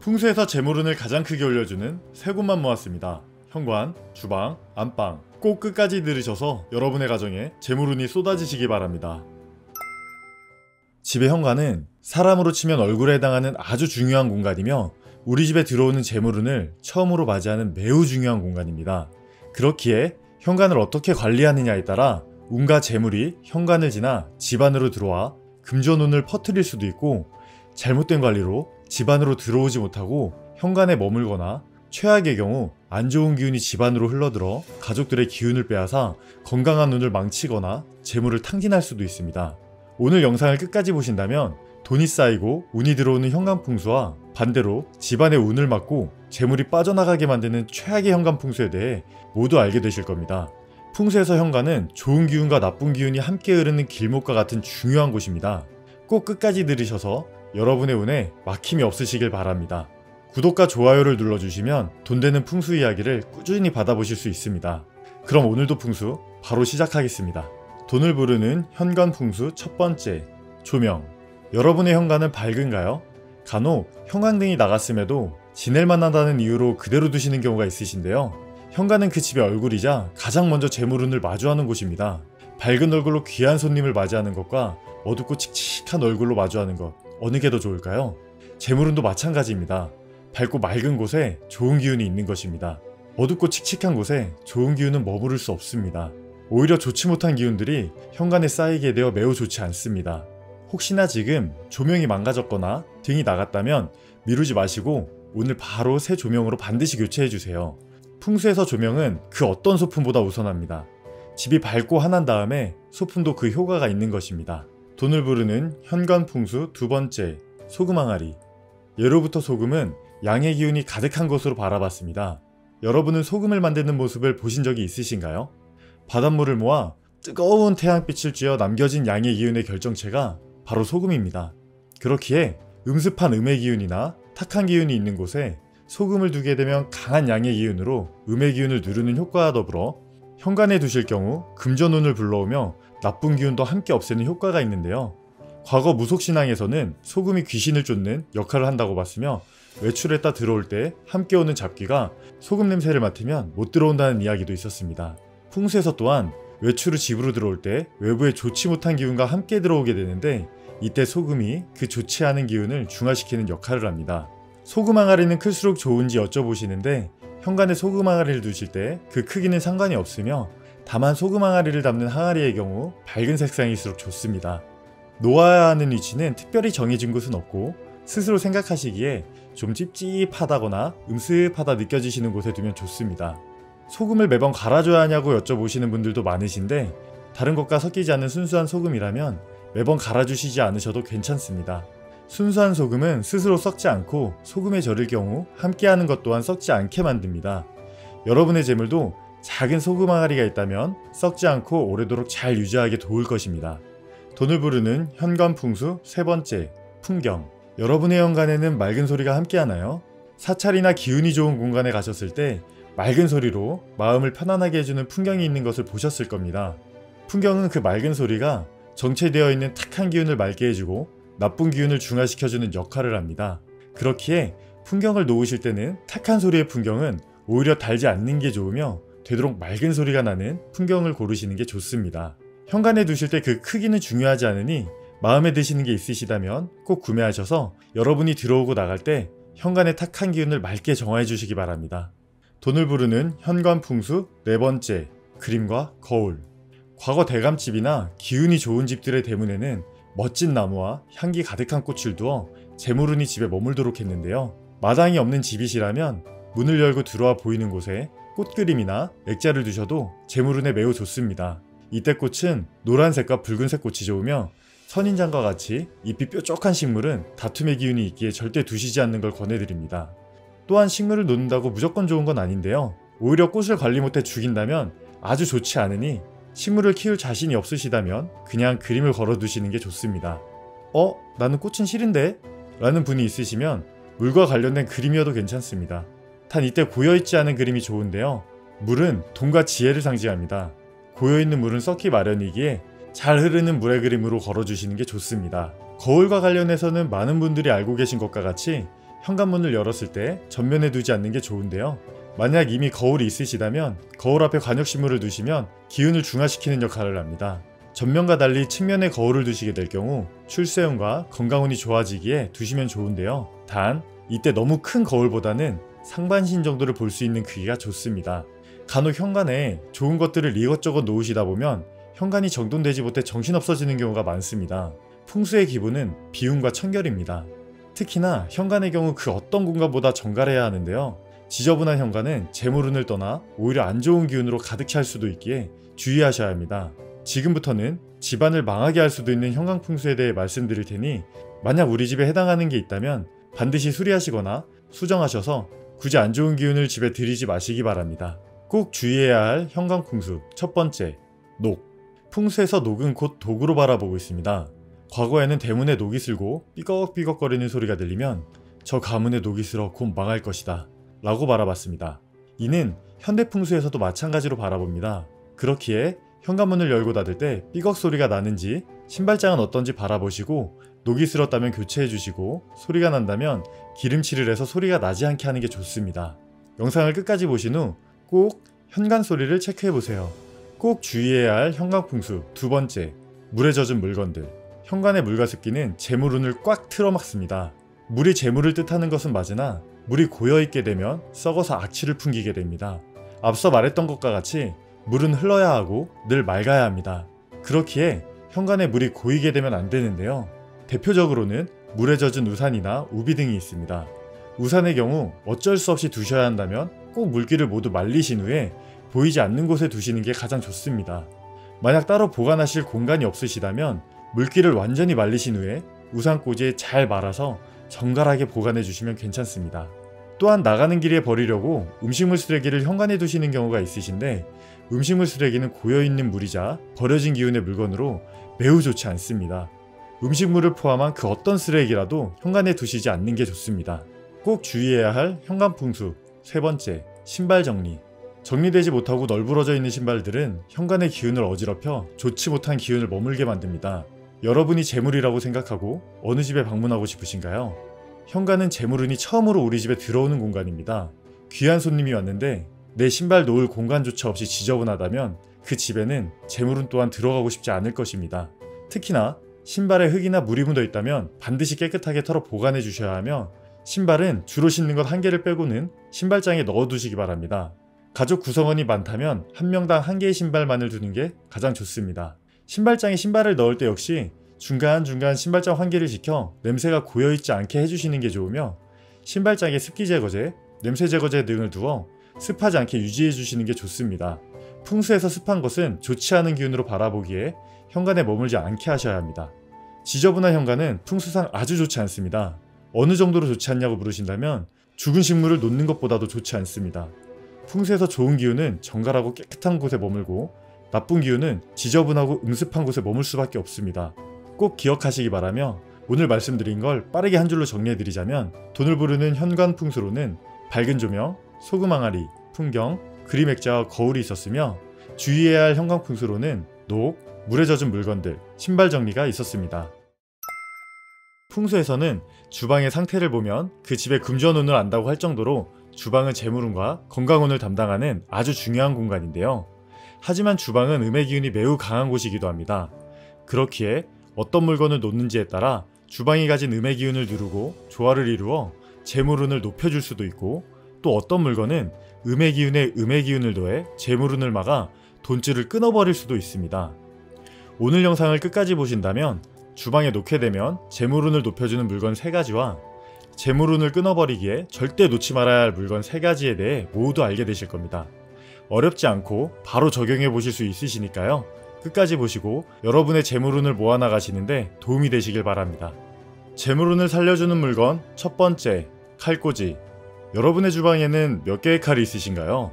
풍수에서 재물운을 가장 크게 올려주는 세 곳만 모았습니다. 현관, 주방, 안방. 꼭 끝까지 들으셔서 여러분의 가정에 재물운이 쏟아지시기 바랍니다. 집의 현관은 사람으로 치면 얼굴에 해당하는 아주 중요한 공간이며 우리 집에 들어오는 재물운을 처음으로 맞이하는 매우 중요한 공간입니다. 그렇기에 현관을 어떻게 관리하느냐에 따라 운과 재물이 현관을 지나 집 안으로 들어와 금전운을 퍼뜨릴 수도 있고, 잘못된 관리로 집 안으로 들어오지 못하고 현관에 머물거나 최악의 경우 안 좋은 기운이 집 안으로 흘러들어 가족들의 기운을 빼앗아 건강한 운을 망치거나 재물을 탕진할 수도 있습니다. 오늘 영상을 끝까지 보신다면 돈이 쌓이고 운이 들어오는 현관 풍수와 반대로 집안의 운을 막고 재물이 빠져나가게 만드는 최악의 현관 풍수에 대해 모두 알게 되실 겁니다. 풍수에서 현관은 좋은 기운과 나쁜 기운이 함께 흐르는 길목과 같은 중요한 곳입니다. 꼭 끝까지 들으셔서 여러분의 운에 막힘이 없으시길 바랍니다. 구독과 좋아요를 눌러주시면 돈 되는 풍수 이야기를 꾸준히 받아보실 수 있습니다. 그럼 오늘도 풍수 바로 시작하겠습니다. 돈을 부르는 현관 풍수 첫 번째, 조명. 여러분의 현관은 밝은가요? 간혹 형광등이 나갔음에도 지낼 만하다는 이유로 그대로 두시는 경우가 있으신데요. 현관은 그 집의 얼굴이자 가장 먼저 재물운을 마주하는 곳입니다. 밝은 얼굴로 귀한 손님을 맞이하는 것과 어둡고 칙칙한 얼굴로 마주하는 것, 어느 게 더 좋을까요? 재물운도 마찬가지입니다. 밝고 맑은 곳에 좋은 기운이 있는 것입니다. 어둡고 칙칙한 곳에 좋은 기운은 머무를 수 없습니다. 오히려 좋지 못한 기운들이 현관에 쌓이게 되어 매우 좋지 않습니다. 혹시나 지금 조명이 망가졌거나 등이 나갔다면 미루지 마시고 오늘 바로 새 조명으로 반드시 교체해주세요. 풍수에서 조명은 그 어떤 소품보다 우선합니다. 집이 밝고 환한 다음에 소품도 그 효과가 있는 것입니다. 돈을 부르는 현관 풍수 두 번째, 소금 항아리. 예로부터 소금은 양의 기운이 가득한 것으로 바라봤습니다. 여러분은 소금을 만드는 모습을 보신 적이 있으신가요? 바닷물을 모아 뜨거운 태양빛을 쬐어 남겨진 양의 기운의 결정체가 바로 소금입니다. 그렇기에 음습한 음의 기운이나 탁한 기운이 있는 곳에 소금을 두게 되면 강한 양의 기운으로 음의 기운을 누르는 효과와 더불어 현관에 두실 경우 금전운을 불러오며 나쁜 기운도 함께 없애는 효과가 있는데요. 과거 무속신앙에서는 소금이 귀신을 쫓는 역할을 한다고 봤으며 외출했다 들어올 때 함께 오는 잡귀가 소금 냄새를 맡으면 못 들어온다는 이야기도 있었습니다. 풍수에서 또한 외출 후 집으로 들어올 때 외부에 좋지 못한 기운과 함께 들어오게 되는데 이때 소금이 그 좋지 않은 기운을 중화시키는 역할을 합니다. 소금 항아리는 클수록 좋은지 여쭤보시는데 현관에 소금 항아리를 두실 때 그 크기는 상관이 없으며 다만 소금 항아리를 담는 항아리의 경우 밝은 색상일수록 좋습니다. 놓아야 하는 위치는 특별히 정해진 곳은 없고 스스로 생각하시기에 좀 찝찝하다거나 음습하다 느껴지시는 곳에 두면 좋습니다. 소금을 매번 갈아줘야 하냐고 여쭤보시는 분들도 많으신데 다른 것과 섞이지 않는 순수한 소금이라면 매번 갈아주시지 않으셔도 괜찮습니다. 순수한 소금은 스스로 썩지 않고 소금에 절일 경우 함께하는 것 또한 썩지 않게 만듭니다. 여러분의 재물도 작은 소금 항아리가 있다면 썩지 않고 오래도록 잘 유지하게 도울 것입니다. 돈을 부르는 현관 풍수 세 번째, 풍경. 여러분의 현관에는 맑은 소리가 함께하나요? 사찰이나 기운이 좋은 공간에 가셨을 때 맑은 소리로 마음을 편안하게 해주는 풍경이 있는 것을 보셨을 겁니다. 풍경은 그 맑은 소리가 정체되어 있는 탁한 기운을 맑게 해주고 나쁜 기운을 중화시켜주는 역할을 합니다. 그렇기에 풍경을 놓으실 때는 탁한 소리의 풍경은 오히려 달지 않는 게 좋으며 되도록 맑은 소리가 나는 풍경을 고르시는 게 좋습니다. 현관에 두실 때 그 크기는 중요하지 않으니 마음에 드시는 게 있으시다면 꼭 구매하셔서 여러분이 들어오고 나갈 때 현관의 탁한 기운을 맑게 정화해 주시기 바랍니다. 돈을 부르는 현관 풍수 네 번째, 그림과 거울. 과거 대감집이나 기운이 좋은 집들의 대문에는 멋진 나무와 향기 가득한 꽃을 두어 재물운이 집에 머물도록 했는데요. 마당이 없는 집이시라면 문을 열고 들어와 보이는 곳에 꽃그림이나 액자를 두셔도 재물운에 매우 좋습니다. 이때 꽃은 노란색과 붉은색 꽃이 좋으며 선인장과 같이 잎이 뾰족한 식물은 다툼의 기운이 있기에 절대 두시지 않는 걸 권해드립니다. 또한 식물을 놓는다고 무조건 좋은 건 아닌데요. 오히려 꽃을 관리 못해 죽인다면 아주 좋지 않으니 식물을 키울 자신이 없으시다면 그냥 그림을 걸어두시는 게 좋습니다. 나는 꽃은 싫은데? 라는 분이 있으시면 물과 관련된 그림이어도 괜찮습니다. 단 이때 고여있지 않은 그림이 좋은데요. 물은 돈과 지혜를 상징합니다. 고여있는 물은 썩기 마련이기에 잘 흐르는 물의 그림으로 걸어주시는 게 좋습니다. 거울과 관련해서는 많은 분들이 알고 계신 것과 같이 현관문을 열었을 때 전면에 두지 않는 게 좋은데요. 만약 이미 거울이 있으시다면 거울 앞에 관역식물을 두시면 기운을 중화시키는 역할을 합니다. 전면과 달리 측면에 거울을 두시게 될 경우 출세운과 건강운이 좋아지기에 두시면 좋은데요. 단 이때 너무 큰 거울보다는 상반신 정도를 볼 수 있는 크기가 좋습니다. 간혹 현관에 좋은 것들을 이것저것 놓으시다 보면 현관이 정돈되지 못해 정신없어지는 경우가 많습니다. 풍수의 기본은 비움과 청결입니다. 특히나 현관의 경우 그 어떤 공간보다 정갈해야 하는데요. 지저분한 현관은 재물운을 떠나 오히려 안 좋은 기운으로 가득 찰 수도 있기에 주의하셔야 합니다. 지금부터는 집안을 망하게 할 수도 있는 현관 풍수에 대해 말씀드릴 테니 만약 우리 집에 해당하는 게 있다면 반드시 수리하시거나 수정하셔서 굳이 안 좋은 기운을 집에 들이지 마시기 바랍니다. 꼭 주의해야 할 현관 풍수 첫 번째, 녹. 풍수에서 녹은 곧 독으로 바라보고 있습니다. 과거에는 대문에 녹이 슬고 삐걱삐걱거리는 소리가 들리면 저 가문의 녹이 슬어 곧 망할 것이다 라고 바라봤습니다. 이는 현대풍수에서도 마찬가지로 바라봅니다. 그렇기에 현관문을 열고 닫을 때 삐걱 소리가 나는지 신발장은 어떤지 바라보시고 녹이 슬었다면 교체해 주시고 소리가 난다면 기름칠을 해서 소리가 나지 않게 하는 게 좋습니다. 영상을 끝까지 보신 후 꼭 현관 소리를 체크해 보세요. 꼭 주의해야 할 현관 풍수 두 번째, 물에 젖은 물건들. 현관의 물과 습기는 재물운을 꽉 틀어막습니다. 물이 재물을 뜻하는 것은 맞으나 물이 고여있게 되면 썩어서 악취를 풍기게 됩니다. 앞서 말했던 것과 같이 물은 흘러야 하고 늘 맑아야 합니다. 그렇기에 현관에 물이 고이게 되면 안 되는데요. 대표적으로는 물에 젖은 우산이나 우비 등이 있습니다. 우산의 경우 어쩔 수 없이 두셔야 한다면 꼭 물기를 모두 말리신 후에 보이지 않는 곳에 두시는 게 가장 좋습니다. 만약 따로 보관하실 공간이 없으시다면 물기를 완전히 말리신 후에 우산꽂이에 잘 말아서 정갈하게 보관해 주시면 괜찮습니다. 또한 나가는 길에 버리려고 음식물 쓰레기를 현관에 두시는 경우가 있으신데 음식물 쓰레기는 고여있는 물이자 버려진 기운의 물건으로 매우 좋지 않습니다. 음식물을 포함한 그 어떤 쓰레기라도 현관에 두시지 않는 게 좋습니다. 꼭 주의해야 할 현관 풍수 세 번째, 신발 정리. 정리되지 못하고 널브러져 있는 신발들은 현관의 기운을 어지럽혀 좋지 못한 기운을 머물게 만듭니다. 여러분이 재물이라고 생각하고 어느 집에 방문하고 싶으신가요? 현관은 재물운이 처음으로 우리 집에 들어오는 공간입니다. 귀한 손님이 왔는데 내 신발 놓을 공간조차 없이 지저분하다면 그 집에는 재물운 또한 들어가고 싶지 않을 것입니다. 특히나 신발에 흙이나 물이 묻어 있다면 반드시 깨끗하게 털어 보관해 주셔야 하며 신발은 주로 신는 것 한 개를 빼고는 신발장에 넣어 두시기 바랍니다. 가족 구성원이 많다면 한 명당 한 개의 신발만을 두는 게 가장 좋습니다. 신발장에 신발을 넣을 때 역시 중간중간 신발장 환기를 시켜 냄새가 고여있지 않게 해주시는 게 좋으며 신발장에 습기 제거제, 냄새 제거제 등을 두어 습하지 않게 유지해 주시는 게 좋습니다. 풍수에서 습한 것은 좋지 않은 기운으로 바라보기에 현관에 머물지 않게 하셔야 합니다. 지저분한 현관은 풍수상 아주 좋지 않습니다. 어느 정도로 좋지 않냐고 물으신다면 죽은 식물을 놓는 것보다도 좋지 않습니다. 풍수에서 좋은 기운은 정갈하고 깨끗한 곳에 머물고 나쁜 기운은 지저분하고 음습한 곳에 머물 수밖에 없습니다. 꼭 기억하시기 바라며 오늘 말씀드린 걸 빠르게 한 줄로 정리해드리자면 돈을 부르는 현관 풍수로는 밝은 조명, 소금 항아리, 풍경, 그림 액자와 거울이 있었으며 주의해야 할 현관 풍수로는 녹, 물에 젖은 물건들, 신발 정리가 있었습니다. 풍수에서는 주방의 상태를 보면 그 집의 금전운을 안다고 할 정도로 주방은 재물운과 건강운을 담당하는 아주 중요한 공간인데요. 하지만 주방은 음의 기운이 매우 강한 곳이기도 합니다. 그렇기에 어떤 물건을 놓는지에 따라 주방이 가진 음의 기운을 누르고 조화를 이루어 재물운을 높여줄 수도 있고 또 어떤 물건은 음의 기운에 음의 기운을 더해 재물운을 막아 돈줄을 끊어버릴 수도 있습니다. 오늘 영상을 끝까지 보신다면 주방에 놓게 되면 재물운을 높여주는 물건 3가지와 재물운을 끊어버리기에 절대 놓지 말아야 할 물건 3가지에 대해 모두 알게 되실 겁니다. 어렵지 않고 바로 적용해 보실 수 있으시니까요. 끝까지 보시고 여러분의 재물운을 모아나가시는데 도움이 되시길 바랍니다. 재물운을 살려주는 물건 첫 번째, 칼꽂이. 여러분의 주방에는 몇 개의 칼이 있으신가요?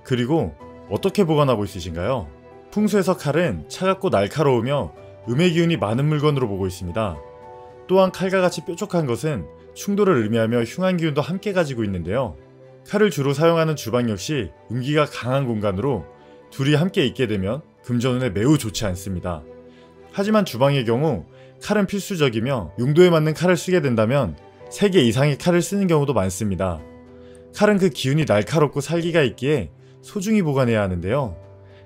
그리고 어떻게 보관하고 있으신가요? 풍수에서 칼은 차갑고 날카로우며 음의 기운이 많은 물건으로 보고 있습니다. 또한 칼과 같이 뾰족한 것은 충돌을 의미하며 흉한 기운도 함께 가지고 있는데요. 칼을 주로 사용하는 주방 역시 음기가 강한 공간으로 둘이 함께 있게 되면 금전운에 매우 좋지 않습니다. 하지만 주방의 경우 칼은 필수적이며 용도에 맞는 칼을 쓰게 된다면 3개 이상의 칼을 쓰는 경우도 많습니다. 칼은 그 기운이 날카롭고 살기가 있기에 소중히 보관해야 하는데요.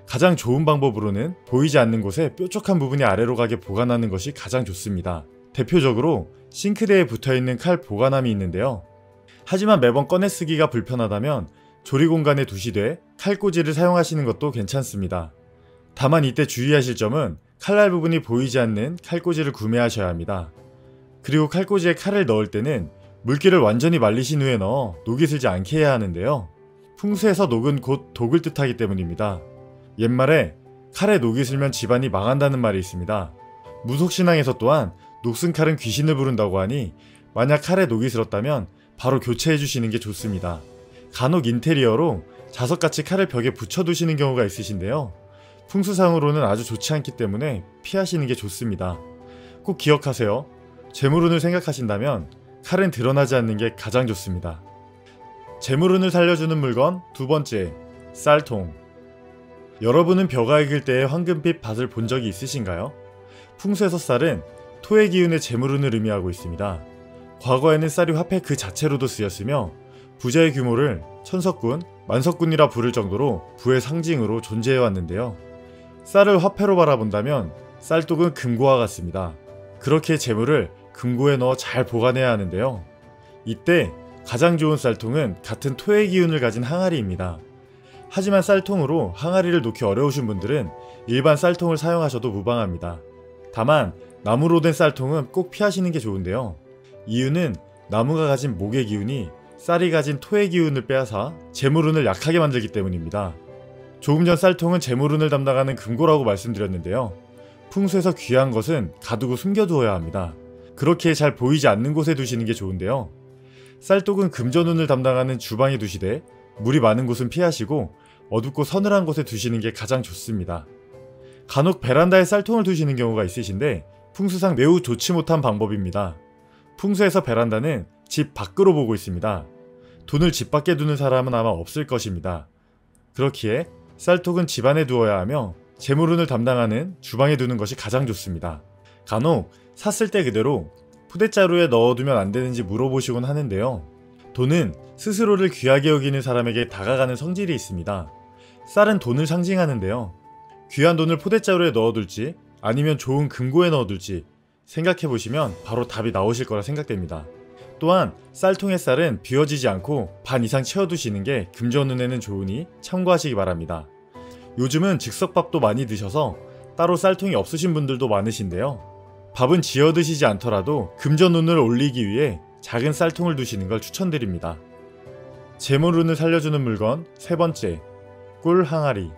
가장 좋은 방법으로는 보이지 않는 곳에 뾰족한 부분이 아래로 가게 보관하는 것이 가장 좋습니다. 대표적으로 싱크대에 붙어있는 칼 보관함이 있는데요. 하지만 매번 꺼내 쓰기가 불편하다면 조리 공간에 두시되 칼꽂이를 사용하시는 것도 괜찮습니다. 다만 이때 주의하실 점은 칼날 부분이 보이지 않는 칼꽂이를 구매하셔야 합니다. 그리고 칼꽂이에 칼을 넣을 때는 물기를 완전히 말리신 후에 넣어 녹이 슬지 않게 해야 하는데요. 풍수에서 녹은 곧 독을 뜻하기 때문입니다. 옛말에 칼에 녹이 슬면 집안이 망한다는 말이 있습니다. 무속신앙에서 또한 녹슨 칼은 귀신을 부른다고 하니 만약 칼에 녹이 슬었다면 바로 교체해 주시는 게 좋습니다. 간혹 인테리어로 자석같이 칼을 벽에 붙여두시는 경우가 있으신데요. 풍수상으로는 아주 좋지 않기 때문에 피하시는 게 좋습니다. 꼭 기억하세요. 재물운을 생각하신다면 칼은 드러나지 않는 게 가장 좋습니다. 재물운을 살려주는 물건 두 번째, 쌀통. 여러분은 벼가 익을 때의 황금빛 밭을 본 적이 있으신가요? 풍수에서 쌀은 토의 기운의 재물운을 의미하고 있습니다. 과거에는 쌀이 화폐 그 자체로도 쓰였으며 부자의 규모를 천석군, 만석군이라 부를 정도로 부의 상징으로 존재해왔는데요. 쌀을 화폐로 바라본다면 쌀독은 금고와 같습니다. 그렇게 재물을 금고에 넣어 잘 보관해야 하는데요. 이때 가장 좋은 쌀통은 같은 토의 기운을 가진 항아리입니다. 하지만 쌀통으로 항아리를 놓기 어려우신 분들은 일반 쌀통을 사용하셔도 무방합니다. 다만 나무로 된 쌀통은 꼭 피하시는 게 좋은데요. 이유는 나무가 가진 목의 기운이 쌀이 가진 토의 기운을 빼앗아 재물운을 약하게 만들기 때문입니다. 조금 전 쌀통은 재물운을 담당하는 금고라고 말씀드렸는데요. 풍수에서 귀한 것은 가두고 숨겨두어야 합니다. 그렇게 잘 보이지 않는 곳에 두시는 게 좋은데요. 쌀독은 금전운을 담당하는 주방에 두시되 물이 많은 곳은 피하시고 어둡고 서늘한 곳에 두시는 게 가장 좋습니다. 간혹 베란다에 쌀통을 두시는 경우가 있으신데 풍수상 매우 좋지 못한 방법입니다. 풍수에서 베란다는 집 밖으로 보고 있습니다. 돈을 집 밖에 두는 사람은 아마 없을 것입니다. 그렇기에 쌀통은 집 안에 두어야 하며 재물운을 담당하는 주방에 두는 것이 가장 좋습니다. 간혹 샀을 때 그대로 포대자루에 넣어두면 안 되는지 물어보시곤 하는데요. 돈은 스스로를 귀하게 여기는 사람에게 다가가는 성질이 있습니다. 쌀은 돈을 상징하는데요. 귀한 돈을 포대자루에 넣어둘지 아니면 좋은 금고에 넣어둘지 생각해보시면 바로 답이 나오실 거라 생각됩니다. 또한 쌀통의 쌀은 비워지지 않고 반 이상 채워두시는 게 금전운에는 좋으니 참고하시기 바랍니다. 요즘은 즉석밥도 많이 드셔서 따로 쌀통이 없으신 분들도 많으신데요. 밥은 지어 드시지 않더라도 금전운을 올리기 위해 작은 쌀통을 두시는 걸 추천드립니다. 재물운을 살려주는 물건 세 번째, 꿀 항아리.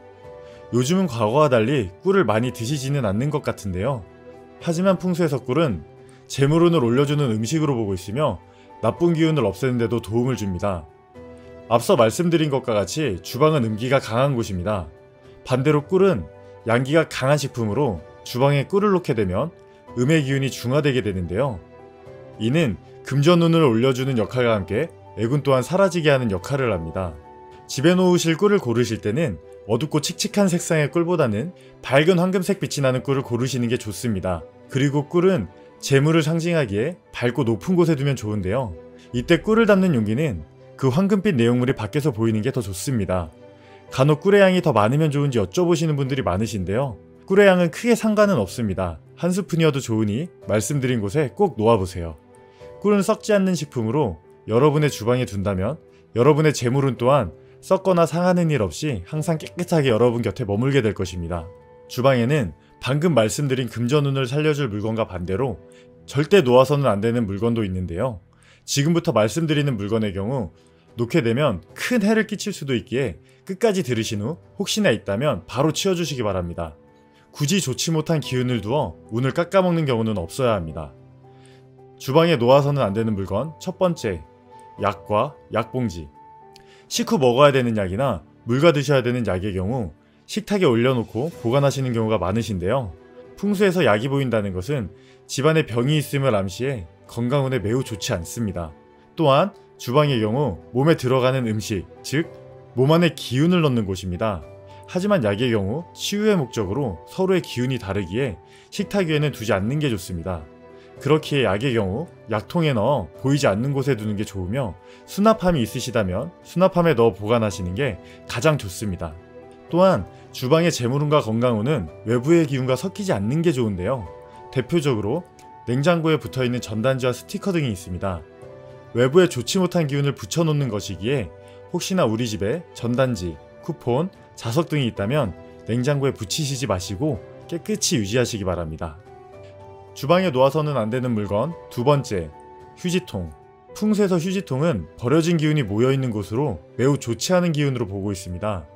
요즘은 과거와 달리 꿀을 많이 드시지는 않는 것 같은데요. 하지만 풍수에서 꿀은 재물운을 올려주는 음식으로 보고 있으며 나쁜 기운을 없애는 데도 도움을 줍니다. 앞서 말씀드린 것과 같이 주방은 음기가 강한 곳입니다. 반대로 꿀은 양기가 강한 식품으로 주방에 꿀을 놓게 되면 음의 기운이 중화되게 되는데요. 이는 금전운을 올려주는 역할과 함께 애군 또한 사라지게 하는 역할을 합니다. 집에 놓으실 꿀을 고르실 때는 어둡고 칙칙한 색상의 꿀보다는 밝은 황금색 빛이 나는 꿀을 고르시는 게 좋습니다. 그리고 꿀은 재물을 상징하기에 밝고 높은 곳에 두면 좋은데요. 이때 꿀을 담는 용기는 그 황금빛 내용물이 밖에서 보이는 게 더 좋습니다. 간혹 꿀의 양이 더 많으면 좋은지 여쭤보시는 분들이 많으신데요. 꿀의 양은 크게 상관은 없습니다. 한 스푼이어도 좋으니 말씀드린 곳에 꼭 놓아보세요. 꿀은 썩지 않는 식품으로 여러분의 주방에 둔다면 여러분의 재물운 또한 썩거나 상하는 일 없이 항상 깨끗하게 여러분 곁에 머물게 될 것입니다. 주방에는 방금 말씀드린 금전운을 살려줄 물건과 반대로 절대 놓아서는 안 되는 물건도 있는데요. 지금부터 말씀드리는 물건의 경우 놓게 되면 큰 해를 끼칠 수도 있기에 끝까지 들으신 후 혹시나 있다면 바로 치워주시기 바랍니다. 굳이 좋지 못한 기운을 두어 운을 깎아먹는 경우는 없어야 합니다. 주방에 놓아서는 안 되는 물건 첫 번째, 약과 약봉지. 식후 먹어야 되는 약이나 물과 드셔야 되는 약의 경우 식탁에 올려놓고 보관하시는 경우가 많으신데요. 풍수에서 약이 보인다는 것은 집안에 병이 있음을 암시해 건강운에 매우 좋지 않습니다. 또한 주방의 경우 몸에 들어가는 음식, 즉 몸 안에 기운을 넣는 곳입니다. 하지만 약의 경우 치유의 목적으로 서로의 기운이 다르기에 식탁 위에는 두지 않는 게 좋습니다. 그렇기에 약의 경우 약통에 넣어 보이지 않는 곳에 두는 게 좋으며, 수납함이 있으시다면 수납함에 넣어 보관하시는 게 가장 좋습니다. 또한 주방의 재물운과 건강운은 외부의 기운과 섞이지 않는 게 좋은데요. 대표적으로 냉장고에 붙어있는 전단지와 스티커 등이 있습니다. 외부에 좋지 못한 기운을 붙여놓는 것이기에 혹시나 우리 집에 전단지, 쿠폰, 자석 등이 있다면 냉장고에 붙이시지 마시고 깨끗이 유지하시기 바랍니다. 주방에 놓아서는 안 되는 물건 두 번째, 휴지통. 풍수에서 휴지통은 버려진 기운이 모여있는 곳으로 매우 좋지 않은 기운으로 보고 있습니다.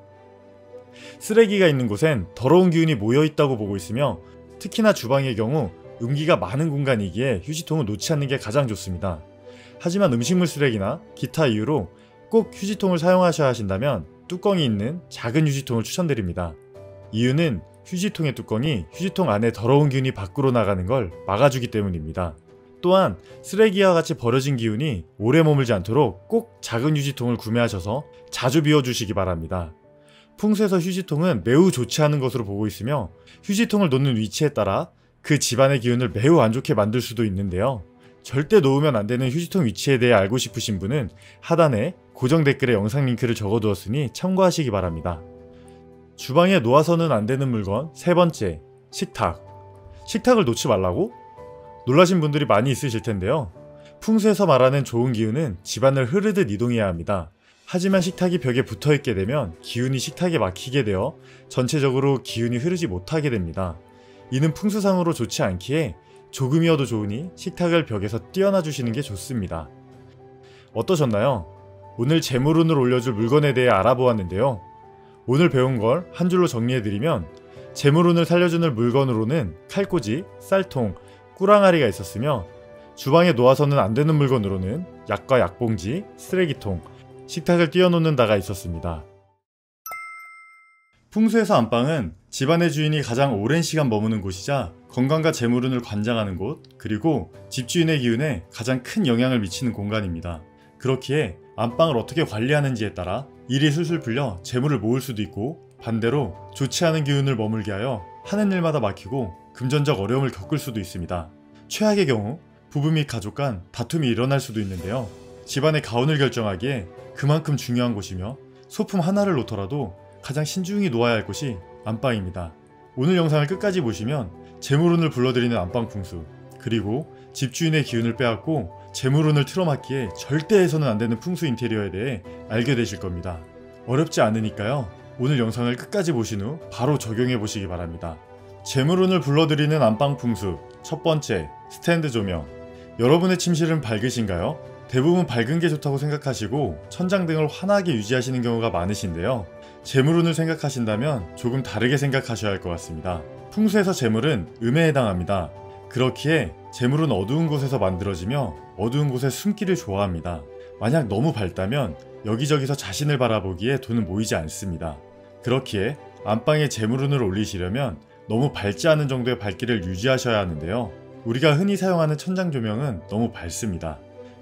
쓰레기가 있는 곳엔 더러운 기운이 모여있다고 보고 있으며, 특히나 주방의 경우 음기가 많은 공간이기에 휴지통을 놓지 않는 게 가장 좋습니다. 하지만 음식물 쓰레기나 기타 이유로 꼭 휴지통을 사용하셔야 하신다면 뚜껑이 있는 작은 휴지통을 추천드립니다. 이유는 휴지통의 뚜껑이 휴지통 안에 더러운 기운이 밖으로 나가는 걸 막아주기 때문입니다. 또한 쓰레기와 같이 버려진 기운이 오래 머물지 않도록 꼭 작은 휴지통을 구매하셔서 자주 비워주시기 바랍니다. 풍수에서 휴지통은 매우 좋지 않은 것으로 보고 있으며, 휴지통을 놓는 위치에 따라 그 집안의 기운을 매우 안 좋게 만들 수도 있는데요. 절대 놓으면 안 되는 휴지통 위치에 대해 알고 싶으신 분은 하단에 고정 댓글에 영상 링크를 적어두었으니 참고하시기 바랍니다. 주방에 놓아서는 안 되는 물건 세 번째, 식탁. 식탁을 놓지 말라고? 놀라신 분들이 많이 있으실 텐데요. 풍수에서 말하는 좋은 기운은 집안을 흐르듯 이동해야 합니다. 하지만 식탁이 벽에 붙어있게 되면 기운이 식탁에 막히게 되어 전체적으로 기운이 흐르지 못하게 됩니다. 이는 풍수상으로 좋지 않기에 조금이어도 좋으니 식탁을 벽에서 띄어놔 주시는 게 좋습니다. 어떠셨나요? 오늘 재물운을 올려줄 물건에 대해 알아보았는데요. 오늘 배운 걸 한 줄로 정리해드리면, 재물운을 살려주는 물건으로는 칼꽂이, 쌀통, 꿀항아리가 있었으며, 주방에 놓아서는 안 되는 물건으로는 약과 약봉지, 쓰레기통, 식탁을 띄워놓는다가 있었습니다. 풍수에서 안방은 집안의 주인이 가장 오랜 시간 머무는 곳이자 건강과 재물운을 관장하는 곳, 그리고 집주인의 기운에 가장 큰 영향을 미치는 공간입니다. 그렇기에 안방을 어떻게 관리하는지에 따라 일이 술술 풀려 재물을 모을 수도 있고, 반대로 좋지 않은 기운을 머물게 하여 하는 일마다 막히고 금전적 어려움을 겪을 수도 있습니다. 최악의 경우 부부 및 가족 간 다툼이 일어날 수도 있는데요. 집안의 가운을 결정하기에 그만큼 중요한 곳이며, 소품 하나를 놓더라도 가장 신중히 놓아야 할 곳이 안방입니다. 오늘 영상을 끝까지 보시면 재물운을 불러들이는 안방 풍수, 그리고 집주인의 기운을 빼앗고 재물운을 틀어막기에 절대 해서는 안 되는 풍수 인테리어에 대해 알게 되실 겁니다. 어렵지 않으니까요. 오늘 영상을 끝까지 보신 후 바로 적용해 보시기 바랍니다. 재물운을 불러들이는 안방 풍수 첫 번째, 스탠드 조명. 여러분의 침실은 밝으신가요? 대부분 밝은 게 좋다고 생각하시고 천장등을 환하게 유지하시는 경우가 많으신데요. 재물운을 생각하신다면 조금 다르게 생각하셔야 할 것 같습니다. 풍수에서 재물은 음에 해당합니다. 그렇기에 재물은 어두운 곳에서 만들어지며 어두운 곳에 숨기를 좋아합니다. 만약 너무 밝다면 여기저기서 자신을 바라보기에 돈은 모이지 않습니다. 그렇기에 안방에 재물운을 올리시려면 너무 밝지 않은 정도의 밝기를 유지하셔야 하는데요. 우리가 흔히 사용하는 천장 조명은 너무 밝습니다.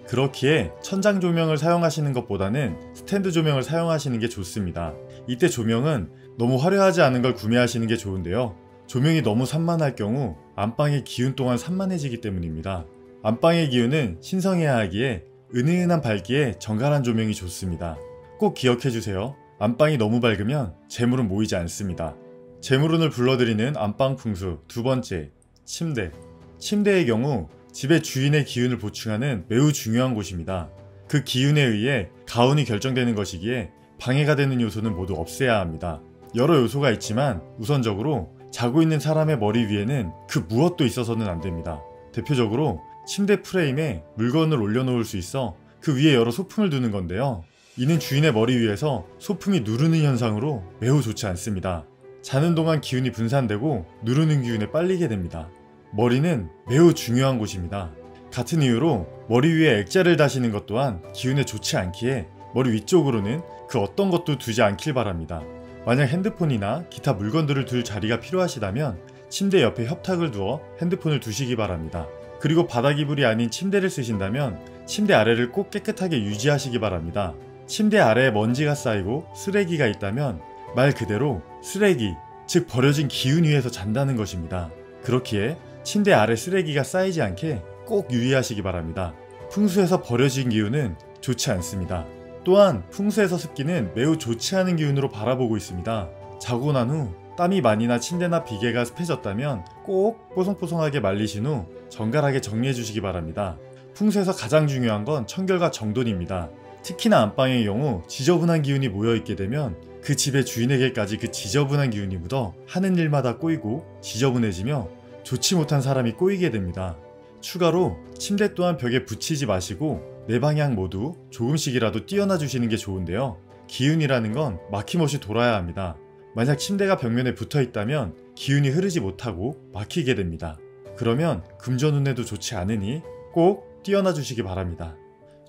그렇기에 천장 조명을 사용하시는 것보다는 스탠드 조명을 사용하시는 게 좋습니다. 이때 조명은 너무 화려하지 않은 걸 구매하시는 게 좋은데요. 조명이 너무 산만할 경우 안방의 기운 또한 산만해지기 때문입니다. 안방의 기운은 신성해야 하기에 은은한 밝기에 정갈한 조명이 좋습니다. 꼭 기억해주세요. 안방이 너무 밝으면 재물은 모이지 않습니다. 재물운을 불러들이는 안방 풍수 두 번째, 침대. 침대의 경우 집의 주인의 기운을 보충하는 매우 중요한 곳입니다. 그 기운에 의해 가운이 결정되는 것이기에 방해가 되는 요소는 모두 없애야 합니다. 여러 요소가 있지만 우선적으로 자고 있는 사람의 머리 위에는 그 무엇도 있어서는 안 됩니다. 대표적으로 침대 프레임에 물건을 올려놓을 수 있어 그 위에 여러 소품을 두는 건데요. 이는 주인의 머리 위에서 소품이 누르는 현상으로 매우 좋지 않습니다. 자는 동안 기운이 분산되고 누르는 기운에 빨리게 됩니다. 머리는 매우 중요한 곳입니다. 같은 이유로 머리 위에 액자를 다시는 것 또한 기운에 좋지 않기에 머리 위쪽으로는 그 어떤 것도 두지 않길 바랍니다. 만약 핸드폰이나 기타 물건들을 둘 자리가 필요하시다면 침대 옆에 협탁을 두어 핸드폰을 두시기 바랍니다. 그리고 바닥 이불이 아닌 침대를 쓰신다면 침대 아래를 꼭 깨끗하게 유지하시기 바랍니다. 침대 아래에 먼지가 쌓이고 쓰레기가 있다면 말 그대로 쓰레기, 즉 버려진 기운 위에서 잔다는 것입니다. 그렇기에 침대 아래 쓰레기가 쌓이지 않게 꼭 유의하시기 바랍니다. 풍수에서 버려진 기운은 좋지 않습니다. 또한 풍수에서 습기는 매우 좋지 않은 기운으로 바라보고 있습니다. 자고 난 후 땀이 많이 나 침대나 비계가 습해졌다면 꼭 뽀송뽀송하게 말리신 후 정갈하게 정리해 주시기 바랍니다. 풍수에서 가장 중요한 건 청결과 정돈입니다. 특히나 안방의 경우 지저분한 기운이 모여있게 되면 그 집의 주인에게까지 그 지저분한 기운이 묻어 하는 일마다 꼬이고 지저분해지며 좋지 못한 사람이 꼬이게 됩니다. 추가로 침대 또한 벽에 붙이지 마시고 네 방향 모두 조금씩이라도 띄어놔 주시는 게 좋은데요. 기운이라는 건 막힘없이 돌아야 합니다. 만약 침대가 벽면에 붙어 있다면 기운이 흐르지 못하고 막히게 됩니다. 그러면 금전운에도 좋지 않으니 꼭 띄어놔 주시기 바랍니다.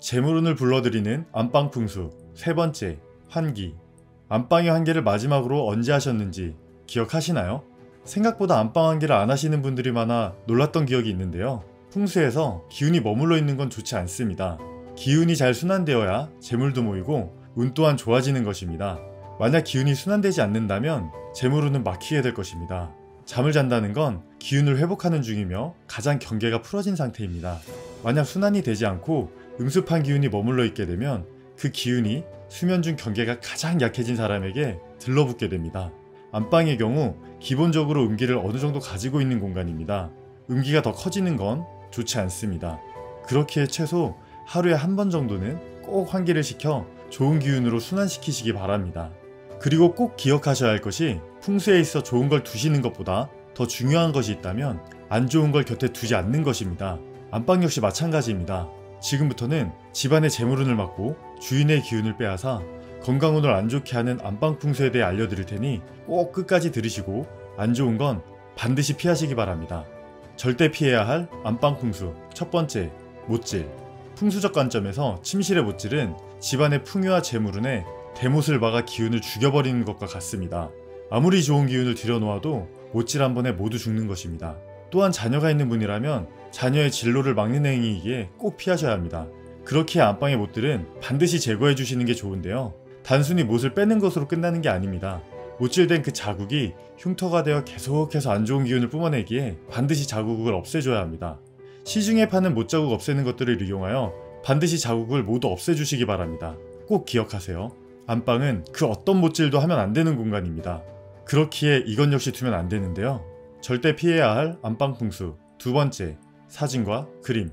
재물운을 불러들이는 안방 풍수 세 번째, 환기. 안방의 환기를 마지막으로 언제 하셨는지 기억하시나요? 생각보다 안방 환기를 안 하시는 분들이 많아 놀랐던 기억이 있는데요. 풍수에서 기운이 머물러 있는 건 좋지 않습니다. 기운이 잘 순환되어야 재물도 모이고 운 또한 좋아지는 것입니다. 만약 기운이 순환되지 않는다면 재물운은 막히게 될 것입니다. 잠을 잔다는 건 기운을 회복하는 중이며 가장 경계가 풀어진 상태입니다. 만약 순환이 되지 않고 음습한 기운이 머물러 있게 되면 그 기운이 수면 중 경계가 가장 약해진 사람에게 들러붙게 됩니다. 안방의 경우 기본적으로 음기를 어느 정도 가지고 있는 공간입니다. 음기가 더 커지는 건 좋지 않습니다. 그렇기에 최소 하루에 한 번 정도는 꼭 환기를 시켜 좋은 기운으로 순환시키시기 바랍니다. 그리고 꼭 기억하셔야 할 것이 풍수에 있어 좋은 걸 두시는 것보다 더 중요한 것이 있다면 안 좋은 걸 곁에 두지 않는 것입니다. 안방 역시 마찬가지입니다. 지금부터는 집안의 재물운을 막고 주인의 기운을 빼앗아 건강운을 안 좋게 하는 안방 풍수에 대해 알려드릴 테니 꼭 끝까지 들으시고 안 좋은 건 반드시 피하시기 바랍니다. 절대 피해야 할 안방 풍수 첫 번째, 못질. 풍수적 관점에서 침실의 못질은 집안의 풍요와 재물운에 대못을 막아 기운을 죽여버리는 것과 같습니다. 아무리 좋은 기운을 들여놓아도 못질 한 번에 모두 죽는 것입니다. 또한 자녀가 있는 분이라면 자녀의 진로를 막는 행위이기에 꼭 피하셔야 합니다. 그렇기에 안방의 못들은 반드시 제거해 주시는 게 좋은데요. 단순히 못을 빼는 것으로 끝나는 게 아닙니다. 못질된 그 자국이 흉터가 되어 계속해서 안 좋은 기운을 뿜어내기에 반드시 자국을 없애줘야 합니다. 시중에 파는 못자국 없애는 것들을 이용하여 반드시 자국을 모두 없애주시기 바랍니다. 꼭 기억하세요. 안방은 그 어떤 못질도 하면 안 되는 공간입니다. 그렇기에 이건 역시 두면 안 되는데요. 절대 피해야 할 안방 풍수 두 번째, 사진과 그림.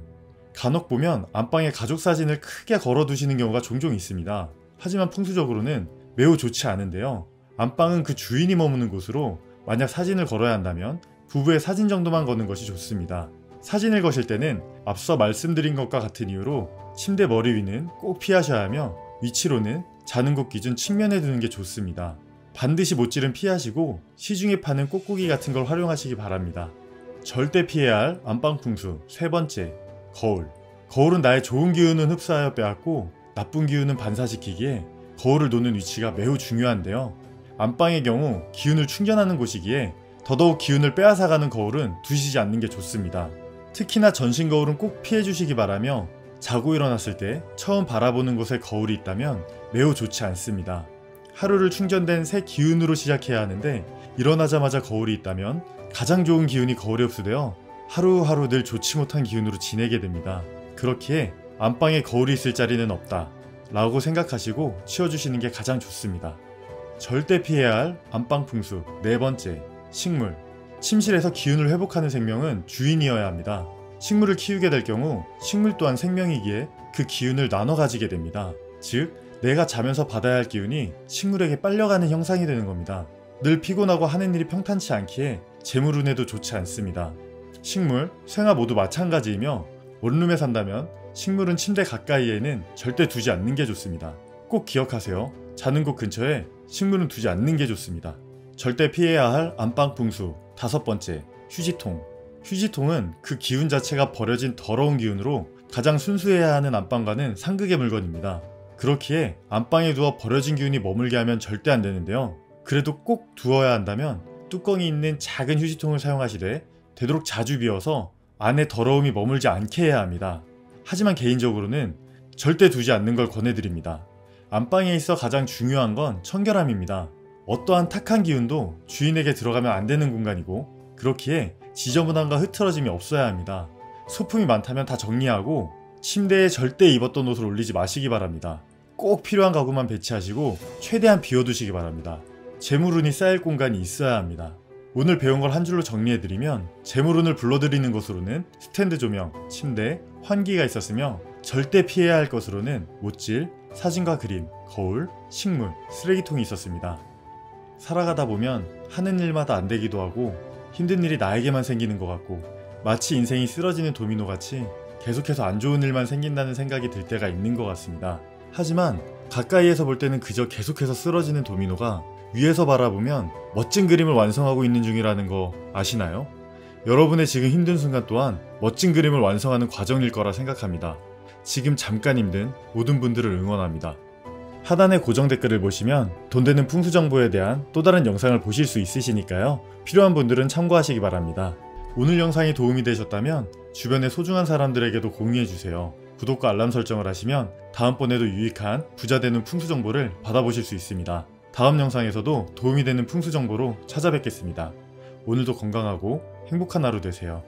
간혹 보면 안방에 가족 사진을 크게 걸어두시는 경우가 종종 있습니다. 하지만 풍수적으로는 매우 좋지 않은데요. 안방은 그 주인이 머무는 곳으로 만약 사진을 걸어야 한다면 부부의 사진 정도만 거는 것이 좋습니다. 사진을 거실 때는 앞서 말씀드린 것과 같은 이유로 침대 머리 위는 꼭 피하셔야 하며 위치로는 자는 곳 기준 측면에 두는 게 좋습니다. 반드시 못질은 피하시고 시중에 파는 뽁뽁이 같은 걸 활용하시기 바랍니다. 절대 피해야 할 안방 풍수 세 번째, 거울. 거울은 나의 좋은 기운은 흡수하여 빼앗고 나쁜 기운은 반사시키기에 거울을 놓는 위치가 매우 중요한데요. 안방의 경우 기운을 충전하는 곳이기에 더더욱 기운을 빼앗아가는 거울은 두시지 않는 게 좋습니다. 특히나 전신 거울은 꼭 피해주시기 바라며 자고 일어났을 때 처음 바라보는 곳에 거울이 있다면 매우 좋지 않습니다. 하루를 충전된 새 기운으로 시작해야 하는데 일어나자마자 거울이 있다면 가장 좋은 기운이 거울에 흡수되어 하루하루 늘 좋지 못한 기운으로 지내게 됩니다. 그렇기에 안방에 거울이 있을 자리는 없다 라고 생각하시고 치워주시는 게 가장 좋습니다. 절대 피해야 할 안방 풍수 네 번째, 식물. 침실에서 기운을 회복하는 생명은 주인이어야 합니다. 식물을 키우게 될 경우 식물 또한 생명이기에 그 기운을 나눠 가지게 됩니다. 즉 내가 자면서 받아야 할 기운이 식물에게 빨려가는 형상이 되는 겁니다. 늘 피곤하고 하는 일이 평탄치 않기에 재물운에도 좋지 않습니다. 식물, 생화 모두 마찬가지이며 원룸에 산다면 식물은 침대 가까이에는 절대 두지 않는 게 좋습니다. 꼭 기억하세요. 자는 곳 근처에 식물은 두지 않는 게 좋습니다. 절대 피해야 할 안방 풍수 다섯 번째, 휴지통. 휴지통은 그 기운 자체가 버려진 더러운 기운으로 가장 순수해야 하는 안방과는 상극의 물건입니다. 그렇기에 안방에 두어 버려진 기운이 머물게 하면 절대 안 되는데요. 그래도 꼭 두어야 한다면 뚜껑이 있는 작은 휴지통을 사용하시되 되도록 자주 비워서 안에 더러움이 머물지 않게 해야 합니다. 하지만 개인적으로는 절대 두지 않는 걸 권해드립니다. 안방에 있어 가장 중요한 건 청결함입니다. 어떠한 탁한 기운도 주인에게 들어가면 안 되는 공간이고 그렇기에 지저분함과 흐트러짐이 없어야 합니다. 소품이 많다면 다 정리하고 침대에 절대 입었던 옷을 올리지 마시기 바랍니다. 꼭 필요한 가구만 배치하시고 최대한 비워두시기 바랍니다. 재물운이 쌓일 공간이 있어야 합니다. 오늘 배운 걸 한 줄로 정리해드리면 재물운을 불러들이는 것으로는 스탠드 조명, 침대, 환기가 있었으며 절대 피해야 할 것으로는 못질, 사진과 그림, 거울, 식물, 쓰레기통이 있었습니다. 살아가다 보면 하는 일마다 안 되기도 하고 힘든 일이 나에게만 생기는 것 같고 마치 인생이 쓰러지는 도미노같이 계속해서 안 좋은 일만 생긴다는 생각이 들 때가 있는 것 같습니다. 하지만 가까이에서 볼 때는 그저 계속해서 쓰러지는 도미노가 위에서 바라보면 멋진 그림을 완성하고 있는 중이라는 거 아시나요? 여러분의 지금 힘든 순간 또한 멋진 그림을 완성하는 과정일 거라 생각합니다. 지금 잠깐 힘든 모든 분들을 응원합니다. 하단의 고정 댓글을 보시면 돈 되는 풍수 정보에 대한 또 다른 영상을 보실 수 있으시니까요. 필요한 분들은 참고하시기 바랍니다. 오늘 영상이 도움이 되셨다면 주변의 소중한 사람들에게도 공유해주세요. 구독과 알람 설정을 하시면 다음번에도 유익한 부자 되는 풍수 정보를 받아보실 수 있습니다. 다음 영상에서도 도움이 되는 풍수 정보로 찾아뵙겠습니다. 오늘도 건강하고 행복한 하루 되세요.